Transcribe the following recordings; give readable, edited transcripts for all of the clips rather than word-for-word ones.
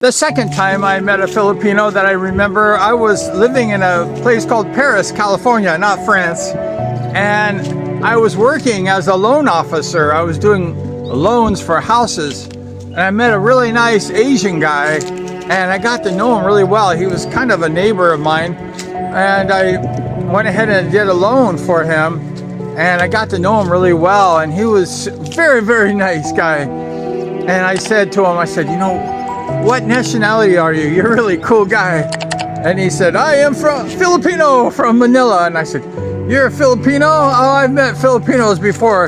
The second time I met a Filipino that I remember, I was living in a place called Paris, California, not France. And I was working as a loan officer. I was doing loans for houses. And I met a really nice Asian guy, and I got to know him really well. He was kind of a neighbor of mine. And I went ahead and did a loan for him. And I got to know him really well. And he was a very, very nice guy. And I said to him, you know, what nationality are you? You're a really cool guy. And he said, I am Filipino from Manila. And I said, you're a Filipino? Oh, I've met Filipinos before.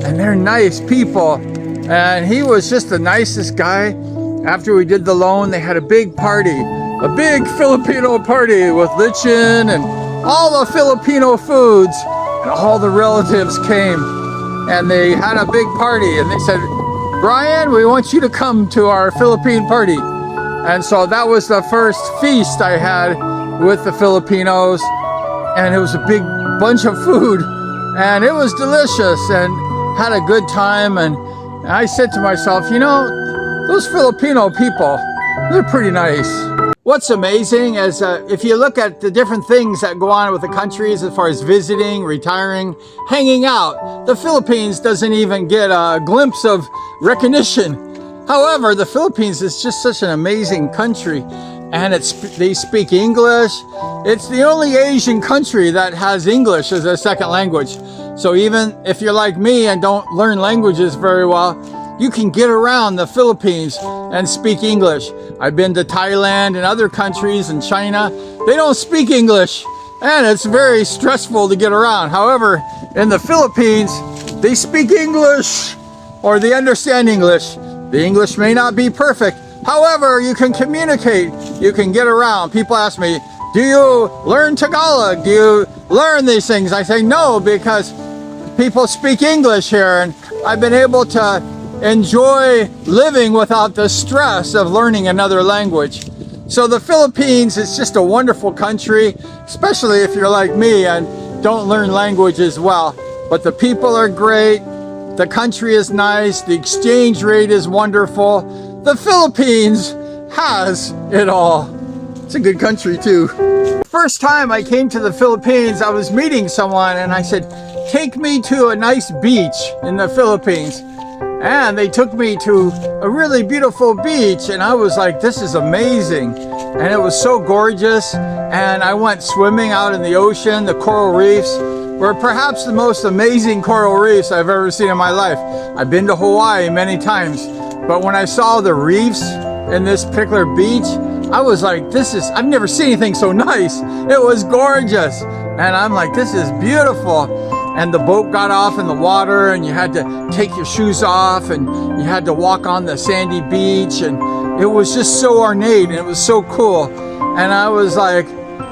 And they're nice people. And he was just the nicest guy. After we did the loan, they had a big party. A big Filipino party with lechon and all the Filipino foods. And all the relatives came. And they had a big party. And they said, Brian, we want you to come to our Philippine party. And so that was the first feast I had with the Filipinos. And it was a big bunch of food. And it was delicious and had a good time. And I said to myself, you know, those Filipino people, they're pretty nice. What's amazing is if you look at the different things that go on with the countries as far as visiting, retiring, hanging out, the Philippines doesn't even get a glimpse of recognition. However, the Philippines is just such an amazing country, and they speak English. It's the only Asian country that has English as a second language. So even if you're like me and don't learn languages very well, you can get around the Philippines and speak English. I've been to Thailand and other countries and China. They don't speak English, and it's very stressful to get around. However, in the Philippines, they speak English, or they understand English. The English may not be perfect. However, you can communicate. You can get around. People ask me, do you learn Tagalog? Do you learn these things? I say no, because people speak English here, and I've been able to enjoy living without the stress of learning another language. So the Philippines is just a wonderful country, especially if you're like me and don't learn languages well. But the people are great, the country is nice, the exchange rate is wonderful. The Philippines has it all. It's a good country too. First time I came to the Philippines, I was meeting someone and I said, take me to a nice beach in the Philippines. And they took me to a really beautiful beach, and I was like, this is amazing. And it was so gorgeous. And I went swimming out in the ocean. The coral reefs were perhaps the most amazing coral reefs I've ever seen in my life. I've been to Hawaii many times, but when I saw the reefs in this particular beach, I was like, I've never seen anything so nice. It was gorgeous. And I'm like, this is beautiful. And the boat got off in the water, and you had to take your shoes off, and you had to walk on the sandy beach, and it was just so ornate, and it was so cool. And I was like,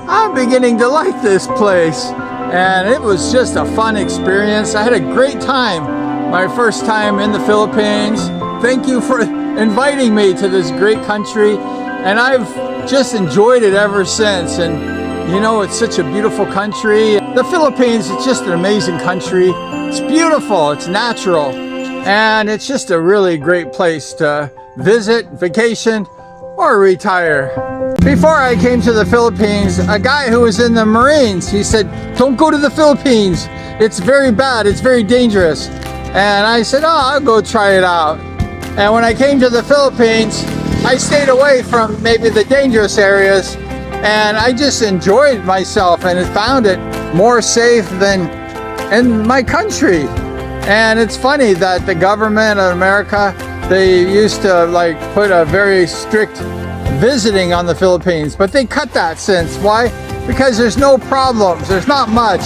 I'm beginning to like this place. And it was just a fun experience. I had a great time my first time in the Philippines. Thank you for inviting me to this great country, and I've just enjoyed it ever since. And you know, it's such a beautiful country. The Philippines is just an amazing country. It's beautiful, it's natural, and it's just a really great place to visit, vacation, or retire. Before I came to the Philippines, a guy who was in the Marines, he said, don't go to the Philippines. It's very bad, it's very dangerous. And I said, I'll go try it out. And when I came to the Philippines, I stayed away from maybe the dangerous areas, and I just enjoyed myself and found it more safe than in my country. And it's funny that the government of America, they used to put a very strict visiting on the Philippines, but they cut that since. Why? Because there's no problems, there's not much.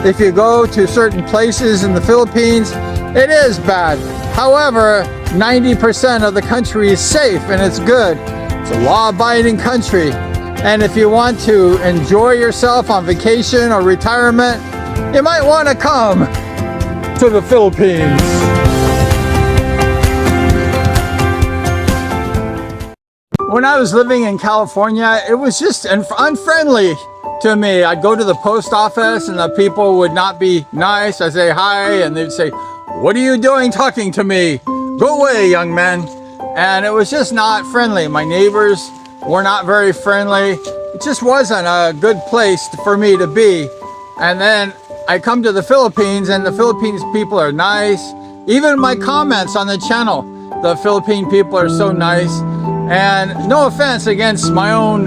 If you go to certain places in the Philippines, it is bad. However, 90% of the country is safe and it's good. It's a law-abiding country. And if you want to enjoy yourself on vacation or retirement, you might want to come to the Philippines. When I was living in California, it was just unfriendly to me. I'd go to the post office and the people would not be nice. I'd say hi and they'd say, what are you doing talking to me? Go away, young man. and it was just not friendly. My neighbors were not very friendly. It just wasn't a good place for me to be. And then I come to the Philippines, and the Philippines people are nice. Even my comments on the channel, the Philippine people are so nice. And no offense against my own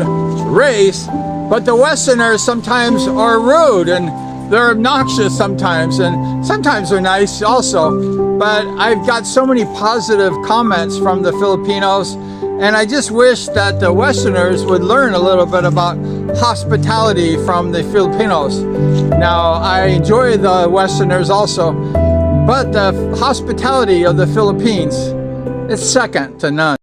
race, but the Westerners sometimes are rude and they're obnoxious sometimes, and sometimes they're nice also. But I've got so many positive comments from the Filipinos, and I just wish that the Westerners would learn a little bit about hospitality from the Filipinos. Now, I enjoy the Westerners also, but the hospitality of the Philippines, it's second to none.